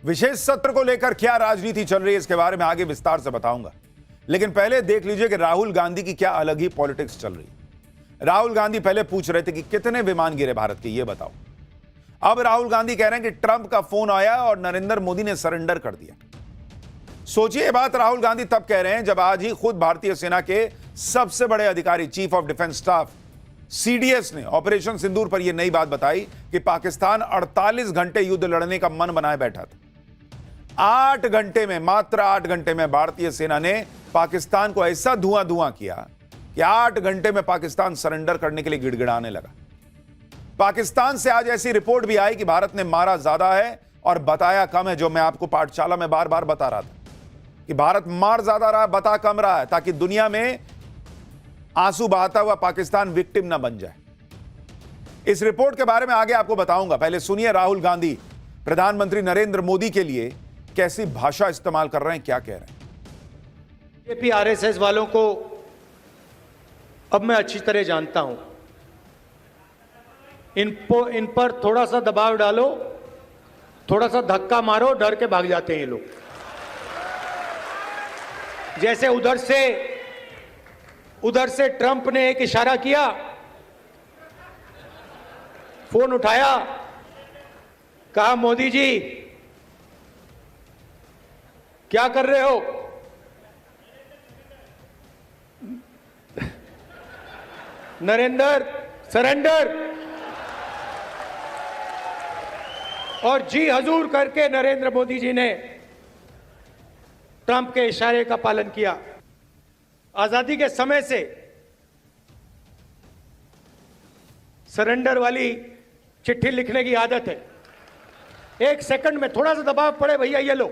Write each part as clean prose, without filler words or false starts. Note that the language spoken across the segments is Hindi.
विशेष सत्र को लेकर क्या राजनीति चल रही है इसके बारे में आगे विस्तार से बताऊंगा, लेकिन पहले देख लीजिए कि राहुल गांधी की क्या अलग ही पॉलिटिक्स चल रही है। राहुल गांधी पहले पूछ रहे थे कि कितने विमान गिरे भारत के, ये बताओ। अब राहुल गांधी कह रहे हैं कि ट्रंप का फोन आया और नरेंद्र मोदी ने सरेंडर कर दिया। सोचिए, ये बात राहुल गांधी तब कह रहे हैं जब आज ही खुद भारतीय सेना के सबसे बड़े अधिकारी chief of defence staff CDS ने ऑपरेशन सिंदूर पर यह नई बात बताई कि पाकिस्तान 48 घंटे युद्ध लड़ने का मन बनाए बैठा था। 8 घंटे में, मात्र 8 घंटे में भारतीय सेना ने पाकिस्तान को ऐसा धुआं किया कि 8 घंटे में पाकिस्तान सरेंडर करने के लिए गिड़गिड़ाने लगा। पाकिस्तान से आज ऐसी रिपोर्ट भी आई कि भारत ने मारा ज्यादा है और बताया कम है, जो मैं आपको पाठशाला में बार बार बता रहा था कि भारत मार ज्यादा रहा है, बता कम रहा है, ताकि दुनिया में आंसू बहाता हुआ पाकिस्तान विक्टिम ना बन जाए। इस रिपोर्ट के बारे में आगे आपको बताऊंगा। पहले सुनिए राहुल गांधी प्रधानमंत्री नरेंद्र मोदी के लिए कैसी भाषा इस्तेमाल कर रहे हैं, क्या कह रहे हैं। बीजेपी आरएसएस वालों को अब मैं अच्छी तरह जानता हूं। इन पर थोड़ा सा दबाव डालो, थोड़ा सा धक्का मारो, डर के भाग जाते हैं ये लोग। जैसे उधर से ट्रंप ने एक इशारा किया, फोन उठाया, कहा मोदी जी क्या कर रहे हो? नरेंद्र सरेंडर, और जी हजूर करके नरेंद्र मोदी जी ने ट्रंप के इशारे का पालन किया। आजादी के समय से सरेंडर वाली चिट्ठी लिखने की आदत है। 1 सेकंड में थोड़ा सा दबाव पड़े, भैया ये लो।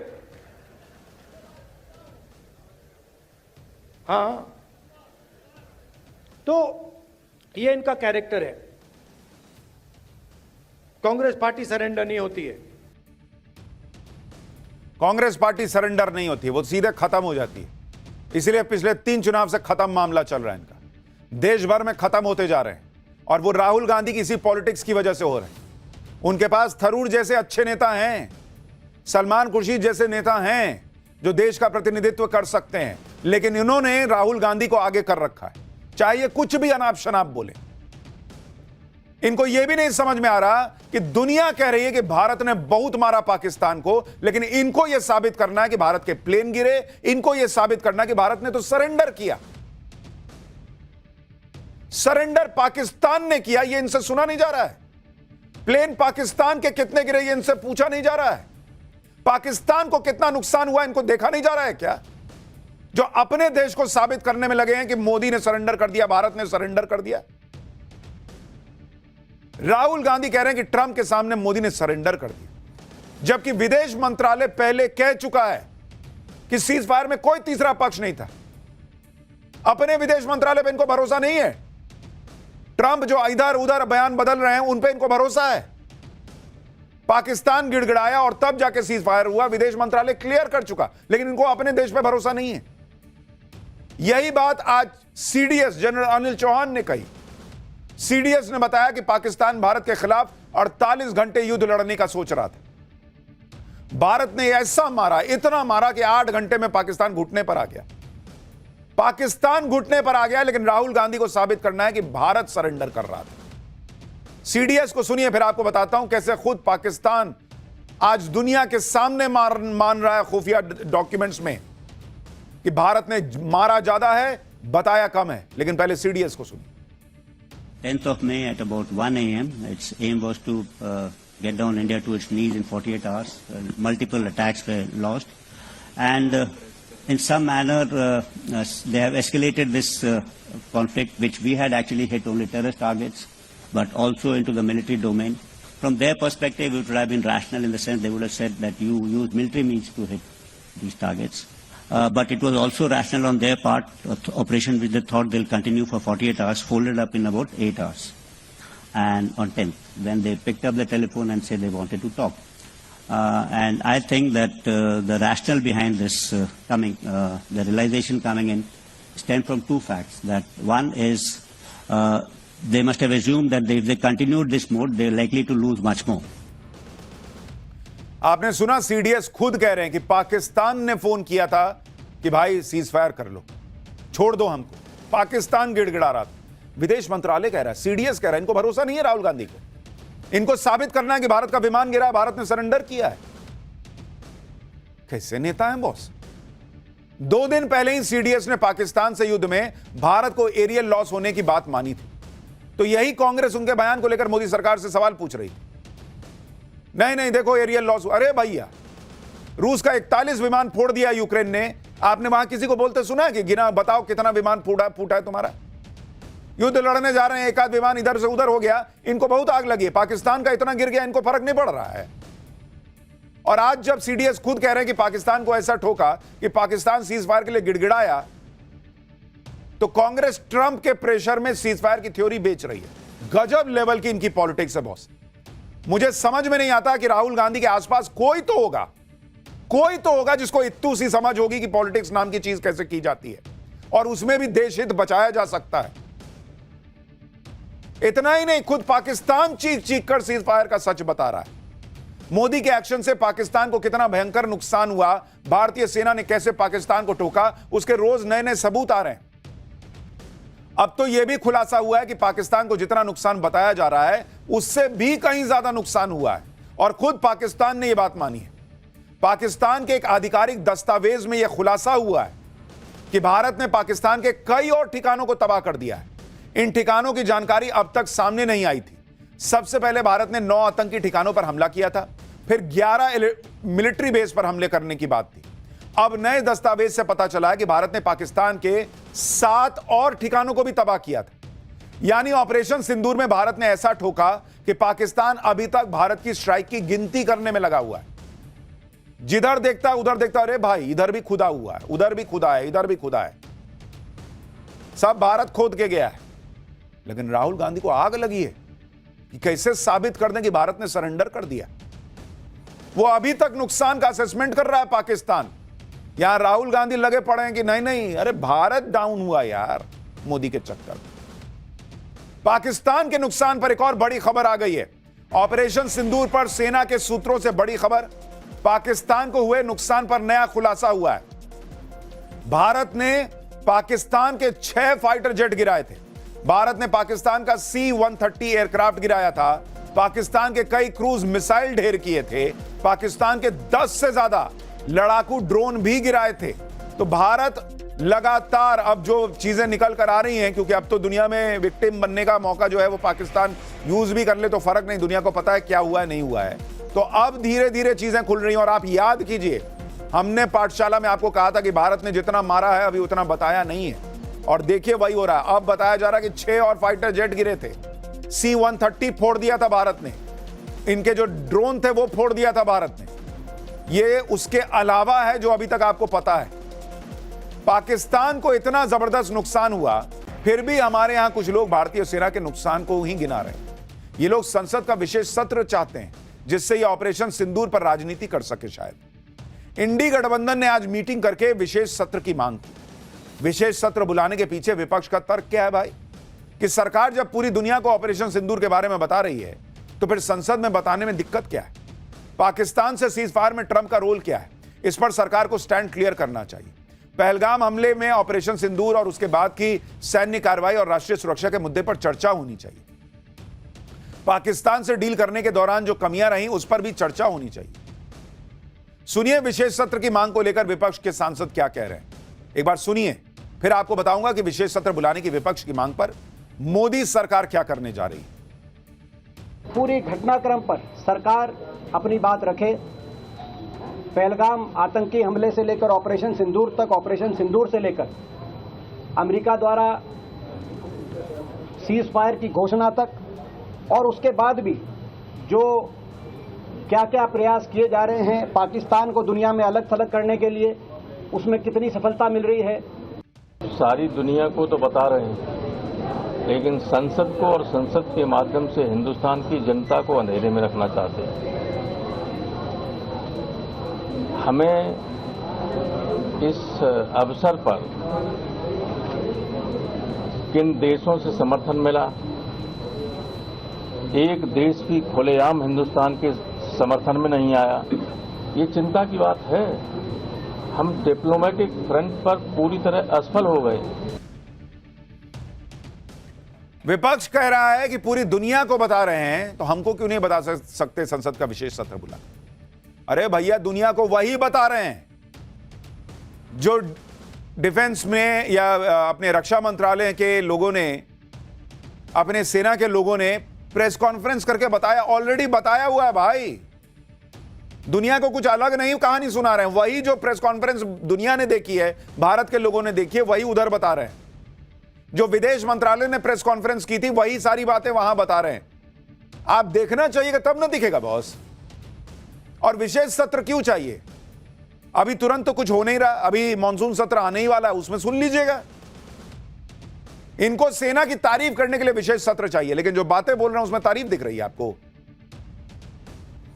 हाँ, तो ये इनका कैरेक्टर है। कांग्रेस पार्टी सरेंडर नहीं होती है। कांग्रेस पार्टी सरेंडर नहीं होती है, वो सीधे खत्म हो जाती है। इसलिए पिछले 3 चुनाव से खत्म मामला चल रहा है इनका, देश भर में खत्म होते जा रहे हैं, और वो राहुल गांधी की इसी पॉलिटिक्स की वजह से हो रहे हैं। उनके पास थरूर जैसे अच्छे नेता हैं, सलमान खुर्शीद जैसे नेता हैं जो देश का प्रतिनिधित्व कर सकते हैं, लेकिन इन्होंने राहुल गांधी को आगे कर रखा है। चाहे कुछ भी अनाप शनाप बोले, इनको यह भी नहीं समझ में आ रहा कि दुनिया कह रही है कि भारत ने बहुत मारा पाकिस्तान को, लेकिन इनको यह साबित करना है कि भारत के प्लेन गिरे, इनको यह साबित करना है कि भारत ने तो सरेंडर किया। सरेंडर पाकिस्तान ने किया, यह इनसे सुना नहीं जा रहा है। प्लेन पाकिस्तान के कितने गिरे, यह इनसे पूछा नहीं जा रहा है। पाकिस्तान को कितना नुकसान हुआ, इनको देखा नहीं जा रहा है क्या? जो अपने देश को साबित करने में लगे हैं कि मोदी ने सरेंडर कर दिया, भारत ने सरेंडर कर दिया। राहुल गांधी कह रहे हैं कि ट्रंप के सामने मोदी ने सरेंडर कर दिया, जबकि विदेश मंत्रालय पहले कह चुका है कि सीज फायर में कोई तीसरा पक्ष नहीं था। अपने विदेश मंत्रालय पर इनको भरोसा नहीं है। ट्रंप जो इधर उधर बयान बदल रहे हैं, उन पर इनको भरोसा है। पाकिस्तान गिड़गिड़ाया और तब जाके सीज फायर हुआ, विदेश मंत्रालय क्लियर कर चुका, लेकिन इनको अपने देश पर भरोसा नहीं है। यही बात आज सीडीएस जनरल अनिल चौहान ने कही। सीडीएस ने बताया कि पाकिस्तान भारत के खिलाफ 48 घंटे युद्ध लड़ने का सोच रहा था। भारत ने ऐसा मारा, इतना मारा कि 8 घंटे में पाकिस्तान घुटने पर आ गया। पाकिस्तान घुटने पर आ गया, लेकिन राहुल गांधी को साबित करना है कि भारत सरेंडर कर रहा था। सीडीएस को सुनिए, फिर आपको बताता हूं कैसे खुद पाकिस्तान आज दुनिया के सामने मान रहा है खुफिया डॉक्यूमेंट्स में कि भारत ने मारा ज्यादा है, बताया कम है। लेकिन पहले सीडीएस को सुनिए। 10th of May at about 1 a.m. Its aim was to get down India to its knees in 48 hours. Multiple attacks were launched, and in some manner they have escalated this conflict, which we had actually hit only terrorist targets, but also into the military domain. From their perspective, it would have been rational in the sense they would have said that you use military means to hit these targets. But it was also rational on their part, operation which they thought they'll continue for 48 hours, folded up in about 8 hours. And on 10th, when they picked up the telephone and said they wanted to talk. And I think that the rationale behind this the realization coming in stemmed from 2 facts. That one is they must have assumed that if they continued this mode, they're likely to lose much more. आपने सुना, सीडीएस खुद कह रहे हैं कि पाकिस्तान ने फोन किया था कि भाई सीज फायर कर लो, छोड़ दो हमको। पाकिस्तान गिड़गिड़ा रहा था। विदेश मंत्रालय कह रहा है, सीडीएस कह रहा है। इनको भरोसा नहीं है राहुल गांधी को। इनको साबित करना है कि भारत का विमान गिरा है, भारत ने सरेंडर किया है। कैसे नेता हैं बॉस? 2 दिन पहले ही सीडीएस ने पाकिस्तान से युद्ध में भारत को एरियल लॉस होने की बात मानी थी। तो यही कांग्रेस उनके बयान को लेकर मोदी सरकार से सवाल पूछ रही। नहीं नहीं, देखो एरियल लॉस। अरे भैया, रूस का 41 विमान फोड़ दिया यूक्रेन ने। आपने वहां किसी को बोलते सुना है कि गिना बताओ कितना विमान फूटा है तुम्हारा? युद्ध लड़ने जा रहे हैं, एक आध विमान इधर से उधर हो गया, इनको बहुत आग लगी है। पाकिस्तान का इतना गिर गया, इनको फर्क नहीं पड़ रहा है। और आज जब सीडीएस खुद कह रहे हैं कि पाकिस्तान को ऐसा ठोका कि पाकिस्तान सीज फायर के लिए गिड़गिड़ाया, तो कांग्रेस ट्रंप के प्रेशर में सीज फायर की थ्योरी बेच रही है। गजब लेवल की इनकी पॉलिटिक्स है बॉस। मुझे समझ में नहीं आता कि राहुल गांधी के आसपास कोई तो होगा जिसको इत्तू सी समझ होगी कि पॉलिटिक्स नाम की चीज कैसे की जाती है, और उसमें भी देश हित बचाया जा सकता है। इतना ही नहीं, खुद पाकिस्तान चीख कर सीज फायर का सच बता रहा है। मोदी के एक्शन से पाकिस्तान को कितना भयंकर नुकसान हुआ, भारतीय सेना ने कैसे पाकिस्तान को टोका, उसके रोज नए नए सबूत आ रहे हैं। अब तो यह भी खुलासा हुआ है कि पाकिस्तान को जितना नुकसान बताया जा रहा है उससे भी कहीं ज्यादा नुकसान हुआ है, और खुद पाकिस्तान ने यह बात मानी है। पाकिस्तान के एक आधिकारिक दस्तावेज में यह खुलासा हुआ है कि भारत ने पाकिस्तान के कई और ठिकानों को तबाह कर दिया है। इन ठिकानों की जानकारी अब तक सामने नहीं आई थी। सबसे पहले भारत ने 9 आतंकी ठिकानों पर हमला किया था, फिर 11 मिलिट्री बेस पर हमले करने की बात थी। अब नए दस्तावेज से पता चला है कि भारत ने पाकिस्तान के 7 और ठिकानों को भी तबाह किया था। यानी ऑपरेशन सिंदूर में भारत ने ऐसा ठोका कि पाकिस्तान अभी तक भारत की स्ट्राइक की गिनती करने में लगा हुआ है। जिधर देखता उधर देखता, अरे भाई इधर भी खुदा हुआ है, उधर भी खुदा है, इधर भी खुदा है, सब भारत खोद के गया है। लेकिन राहुल गांधी को आग लगी है कि कैसे साबित कर दें कि भारत ने सरेंडर कर दिया। वो अभी तक नुकसान का असेसमेंट कर रहा है पाकिस्तान। यहां राहुल गांधी लगे पड़े हैं कि नहीं नहीं, अरे भारत डाउन हुआ यार मोदी के चक्कर। पाकिस्तान के नुकसान पर एक और बड़ी खबर आ गई है। ऑपरेशन सिंदूर पर सेना के सूत्रों से बड़ी खबर। पाकिस्तान को हुए नुकसान पर नया खुलासा हुआ है। भारत ने पाकिस्तान के 6 फाइटर जेट गिराए थे। भारत ने पाकिस्तान का C-130 एयरक्राफ्ट गिराया था। पाकिस्तान के कई क्रूज मिसाइल ढेर किए थे। पाकिस्तान के 10 से ज्यादा लड़ाकू ड्रोन भी गिराए थे। तो भारत लगातार अब जो चीजें निकल कर आ रही हैं, क्योंकि अब तो दुनिया में विक्टिम बनने का मौका जो है वो पाकिस्तान यूज भी कर ले तो फर्क नहीं, दुनिया को पता है क्या हुआ है नहीं हुआ है। तो अब धीरे धीरे चीजें खुल रही हैं। और आप याद कीजिए, हमने पाठशाला में आपको कहा था कि भारत ने जितना मारा है अभी उतना बताया नहीं है, और देखिए वही हो रहा है। अब बताया जा रहा है कि 6 और फाइटर जेट गिरे थे। C-130 फोड़ दिया था भारत ने, इनके जो ड्रोन थे वो फोड़ दिया था भारत ने। ये उसके अलावा है जो अभी तक आपको पता है। पाकिस्तान को इतना जबरदस्त नुकसान हुआ, फिर भी हमारे यहां कुछ लोग भारतीय सेना के नुकसान को ही गिना रहे हैं। ये लोग संसद का विशेष सत्र चाहते हैं जिससे ये ऑपरेशन सिंदूर पर राजनीति कर सके। शायद इंडी गठबंधन ने आज मीटिंग करके विशेष सत्र की मांग की। विशेष सत्र बुलाने के पीछे विपक्ष का तर्क क्या है भाई? कि सरकार जब पूरी दुनिया को ऑपरेशन सिंदूर के बारे में बता रही है तो फिर संसद में बताने में दिक्कत क्या है? पाकिस्तान से सीज फायर में ट्रंप का रोल क्या है? इस पर सरकार को स्टैंड क्लियर करना चाहिए। पहलगाम हमले में ऑपरेशन सिंदूर और उसके बाद की सैन्य कार्रवाई और राष्ट्रीय सुरक्षा के मुद्दे पर चर्चा होनी चाहिए। पाकिस्तान से डील करने के दौरान जो कमियां रहीं उस पर भी चर्चा होनी चाहिए। सुनिए विशेष सत्र की मांग को लेकर विपक्ष के सांसद क्या कह रहे हैं, एक बार सुनिए, फिर आपको बताऊंगा कि विशेष सत्र बुलाने की विपक्ष की मांग पर मोदी सरकार क्या करने जा रही है। पूरे घटनाक्रम पर सरकार अपनी बात रखे। पहलगाम आतंकी हमले से लेकर ऑपरेशन सिंदूर तक, ऑपरेशन सिंदूर से लेकर अमेरिका द्वारा सीज फायर की घोषणा तक, और उसके बाद भी जो क्या क्या प्रयास किए जा रहे हैं पाकिस्तान को दुनिया में अलग थलग करने के लिए, उसमें कितनी सफलता मिल रही है। सारी दुनिया को तो बता रहे हैं, लेकिन संसद को और संसद के माध्यम से हिंदुस्तान की जनता को अंधेरे में रखना चाहते हैं। हमें इस अवसर पर किन देशों से समर्थन मिला, एक देश भी खुलेआम हिंदुस्तान के समर्थन में नहीं आया। ये चिंता की बात है। हम डिप्लोमेटिक फ्रंट पर पूरी तरह असफल हो गए। विपक्ष कह रहा है कि पूरी दुनिया को बता रहे हैं, तो हमको क्यों नहीं बता सकते संसद का विशेष सत्र बुला? अरे भैया, दुनिया को वही बता रहे हैं जो डिफेंस में या अपने रक्षा मंत्रालय के लोगों ने, अपने सेना के लोगों ने प्रेस कॉन्फ्रेंस करके बताया, ऑलरेडी बताया हुआ है भाई। दुनिया को कुछ अलग नहीं कहानी सुना रहे हैं। वही जो प्रेस कॉन्फ्रेंस दुनिया ने देखी है, भारत के लोगों ने देखी है, वही उधर बता रहे हैं। जो विदेश मंत्रालय ने प्रेस कॉन्फ्रेंस की थी, वही सारी बातें वहां बता रहे हैं। आप देखना चाहिए, तब ना दिखेगा बॉस। और विशेष सत्र क्यों चाहिए? अभी तुरंत तो कुछ हो नहीं रहा, अभी मॉनसून सत्र आने ही वाला है, उसमें सुन लीजिएगा। इनको सेना की तारीफ करने के लिए विशेष सत्र चाहिए, लेकिन जो बातें बोल रहे हैं उसमें तारीफ दिख रही है आपको।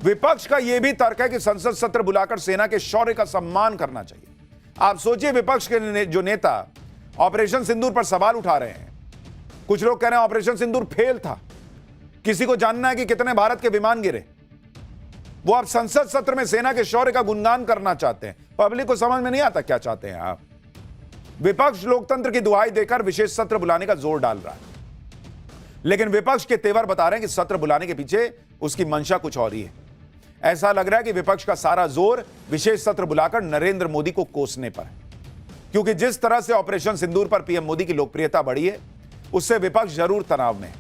विपक्ष का यह भी तर्क है कि संसद सत्र बुलाकर सेना के शौर्य का सम्मान करना चाहिए। आप सोचिए, विपक्ष के जो नेता ऑपरेशन सिंदूर पर सवाल उठा रहे हैं। कुछ लोग कह रहे हैं ऑपरेशन सिंदूर फेल था, किसी को जानना है कि कितने भारत के विमान गिरे। वो आप संसद सत्र में सेना के शौर्य का गुणगान करना चाहते हैं। पब्लिक को समझ में नहीं आता क्या चाहते हैं आप। विपक्ष लोकतंत्र की दुहाई देकर विशेष सत्र बुलाने का जोर डाल रहा है, लेकिन विपक्ष के तेवर बता रहे हैं कि सत्र बुलाने के पीछे उसकी मंशा कुछ और ही है। ऐसा लग रहा है कि विपक्ष का सारा जोर विशेष सत्र बुलाकर नरेंद्र मोदी को कोसने पर है, क्योंकि जिस तरह से ऑपरेशन सिंदूर पर पीएम मोदी की लोकप्रियता बढ़ी है, उससे विपक्ष जरूर तनाव में है।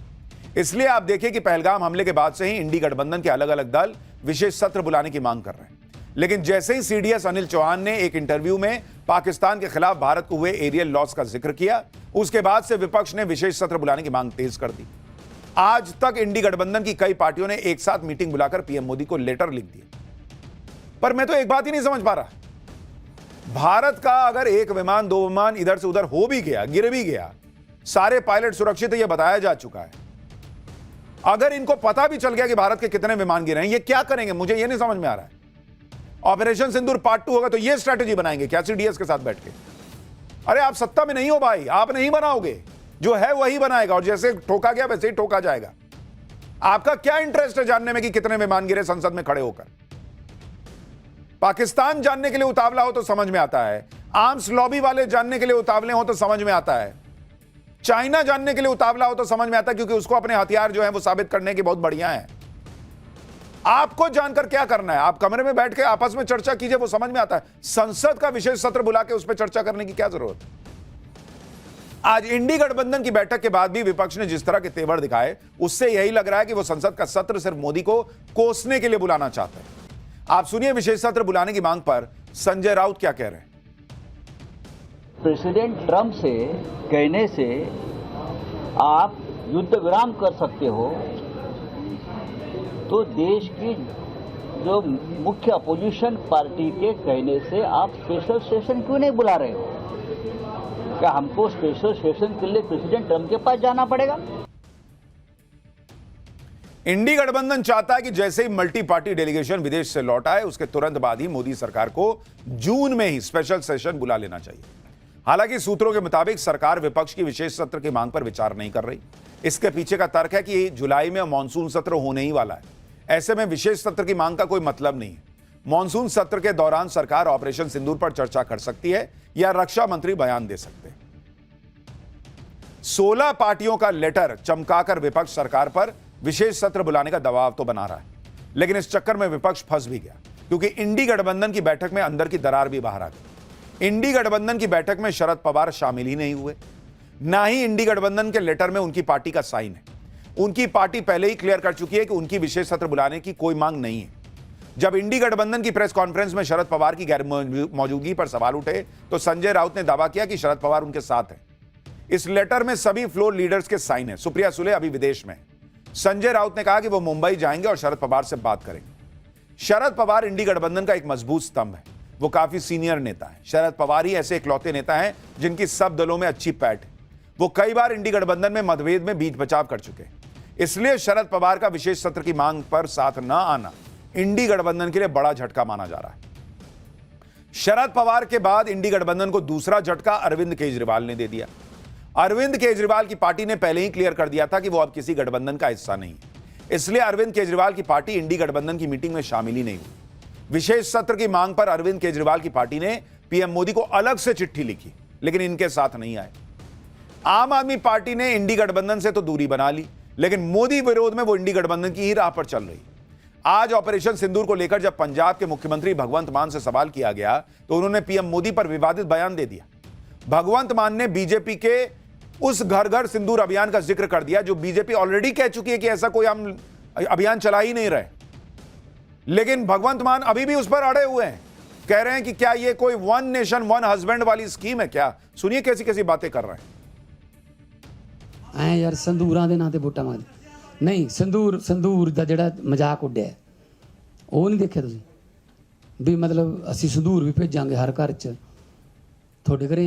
इसलिए आप देखिए कि पहलगाम हमले के बाद से ही इंडी गठबंधन के अलग अलग दल विशेष सत्र बुलाने की मांग कर रहे हैं। लेकिन जैसे ही सीडीएस अनिल चौहान ने एक इंटरव्यू में पाकिस्तान के खिलाफ भारत को हुए एरियल लॉस का जिक्र किया, उसके बाद से विपक्ष ने विशेष सत्र बुलाने की मांग तेज कर दी। आज तक इंडी गठबंधन की कई पार्टियों ने एक साथ मीटिंग बुलाकर पीएम मोदी को लेटर लिख दिया। पर मैं तो एक बात ही नहीं समझ पा रहा, भारत का अगर एक विमान, दो विमान इधर से उधर हो भी गया, गिर भी गया, सारे पायलट सुरक्षित है, यह बताया जा चुका है। अगर इनको पता भी चल गया कि भारत के कितने विमान गिरे हैं, ये क्या करेंगे? मुझे यह नहीं समझ में आ रहा है। ऑपरेशन सिंदूर पार्ट 2 होगा तो यह स्ट्रैटेजी बनाएंगे क्या सीडीएस के साथ बैठ के? अरे आप सत्ता में नहीं हो भाई, आप नहीं बनाओगे, जो है वही बनाएगा, और जैसे ठोका गया वैसे ही ठोका जाएगा। आपका क्या इंटरेस्ट है जानने में कि कितने विमान गिरे संसद में खड़े होकर? पाकिस्तान जानने के लिए उतावला हो तो समझ में आता है, आर्म्स लॉबी वाले जानने के लिए उतावले हो तो समझ में आता है, चाइना जानने के लिए उतावला हो तो समझ में आता है, क्योंकि उसको अपने हथियार जो है वो साबित करने के बहुत बढ़िया है। आपको जानकर क्या करना है? आप कमरे में बैठ के आपस में चर्चा कीजिए, वो समझ में आता है। संसद का विशेष सत्र बुला के उस पर चर्चा करने की क्या जरूरत है? आज इंडी गठबंधन की बैठक के बाद भी विपक्ष ने जिस तरह के तेवर दिखाए, उससे यही लग रहा है कि वो संसद का सत्र सिर्फ मोदी को कोसने के लिए बुलाना चाहते हैं। आप सुनिए विशेष सत्र बुलाने की मांग पर संजय राउत क्या कह रहे हैं। प्रेसिडेंट ट्रंप से कहने से आप युद्ध विराम कर सकते हो, तो देश की जो मुख्य अपोजिशन पार्टी के कहने से आप स्पेशल सेशन क्यों नहीं बुला रहे हो? क्या हमको स्पेशल सेशन के लिए प्रेसिडेंट ट्रंप के पास जाना पड़ेगा? इंडी गठबंधन चाहता है कि जैसे ही मल्टी पार्टी डेलीगेशन विदेश से लौट आए, उसके तुरंत बाद ही मोदी सरकार को जून में ही स्पेशल सेशन बुला लेना चाहिए। हालांकि सूत्रों के मुताबिक सरकार विपक्ष की विशेष सत्र की मांग पर विचार नहीं कर रही। इसके पीछे का तर्क है कि जुलाई में मानसून सत्र होने ही वाला है, ऐसे में विशेष सत्र की मांग का कोई मतलब नहीं है। मानसून सत्र के दौरान सरकार ऑपरेशन सिंदूर पर चर्चा कर सकती है या रक्षा मंत्री बयान दे सकते हैं। 16 पार्टियों का लेटर चमकाकर विपक्ष सरकार पर विशेष सत्र बुलाने का दबाव तो बना रहा है, लेकिन इस चक्कर में विपक्ष फंस भी गया, क्योंकि इंडी गठबंधन की बैठक में अंदर की दरार भी बाहर आ गई। इंडी गठबंधन की बैठक में शरद पवार शामिल ही नहीं हुए, ना ही इंडी गठबंधन के लेटर में उनकी पार्टी का साइन है। उनकी पार्टी पहले ही क्लियर कर चुकी है कि उनकी विशेष सत्र बुलाने की कोई मांग नहीं है। जब इंडी गठबंधन की प्रेस कॉन्फ्रेंस में शरद पवार की गैर मौजूदगी पर सवाल उठे, तो संजय राउत ने दावा किया कि शरद पवार उनके साथ हैं। इस लेटर में सभी फ्लोर लीडर्स के साइन है। सुप्रिया सुले अभी विदेश में। संजय राउत ने कहा कि वो मुंबई जाएंगे और शरद पवार से बात करेंगे। शरद पवार इंडी गठबंधन का एक मजबूत स्तंभ है, वो काफी सीनियर नेता है। शरद पवार ही ऐसे इकलौते नेता हैं जिनकी सब दलों में अच्छी पैठ है। वो कई बार इंडी गठबंधन में मतभेद में बीच बचाव कर चुके हैं। इसलिए शरद पवार का विशेष सत्र की मांग पर साथ न आना इंडी गठबंधन के लिए बड़ा झटका माना जा रहा है। शरद पवार के बाद इंडी गठबंधन को दूसरा झटका अरविंद केजरीवाल ने दे दिया। अरविंद केजरीवाल की पार्टी ने पहले ही क्लियर कर दिया था कि वो अब किसी गठबंधन का हिस्सा नहीं है। इसलिए अरविंद केजरीवाल की पार्टी इंडी गठबंधन की मीटिंग में शामिल ही नहीं हुई। विशेष सत्र की मांग पर अरविंद केजरीवाल की पार्टी ने पीएम मोदी को अलग से चिट्ठी लिखी, लेकिन इनके साथ नहीं आए। आम आदमी पार्टी ने इंडी गठबंधन से तो दूरी बना ली, लेकिन मोदी विरोध में वो इंडी गठबंधन की ही राह पर चल रही। आज ऑपरेशन सिंदूर को लेकर जब पंजाब के मुख्यमंत्री भगवंत मान से सवाल किया गया तो उन्होंने पीएम मोदी पर विवादित बयान दे दिया। भगवंत मान ने बीजेपी के उस घर घर सिंदूर अभियान का जिक्र कर दिया जो बीजेपी ऑलरेडी कह चुकी है कि ऐसा कोई हम अभियान चला ही नहीं रहे। लेकिन भगवंत मान अभी भी उस पर अड़े हुए हैं, कह रहे हैं कि क्या ये कोई वन नेशन वन हस्बैंड वाली स्कीम है क्या? सुनिए कैसी कैसी बातें कर रहे हैं। ਐ ਯਾਰ ਸੰਦੂਰਾਂ ਦੇ ਨਾਂ ਤੇ ਵੋਟਾਂ ਮੰਗਦੇ ਨਹੀਂ। ਸੰਦੂਰ ਦਾ ਜਿਹੜਾ ਮਜ਼ਾਕ ਉੱਡਿਆ ਉਹ ਨਹੀਂ ਦੇਖਿਆ ਤੁਸੀਂ ਵੀ ਮਤਲਬ ਅਸੀਂ ਸੰਦੂਰ ਵੀ ਭੇਜਾਂਗੇ ਹਰ ਘਰ 'ਚ ਤੁਹਾਡੇ ਘਰੇ